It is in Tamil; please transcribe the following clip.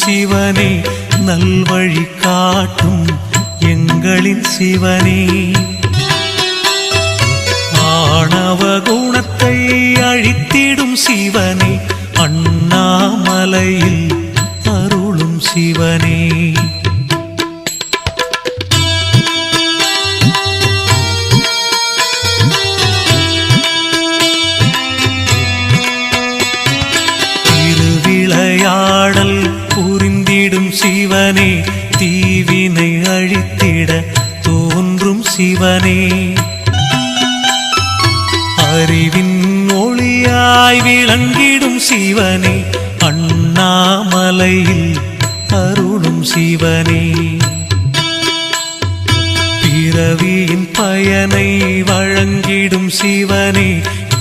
சிவனே, நல்வழி காட்டும் எங்களின் சிவனே. ஆணவ குணத்தை அழித்திடும் சிவனே, அண்ணாமலையில் அருளும் சிவனே. திருவிளையாடல் புரிந்திடும் சிவனே, தீவினை அழித்திட தோன்றும் சிவனே. அறிவின் ஒளியாய் விளங்கிடும் சிவனே, அண்ணாமலையில் அருளும் சிவனே. பிறவியின் பயனை வழங்கிடும் சிவனே,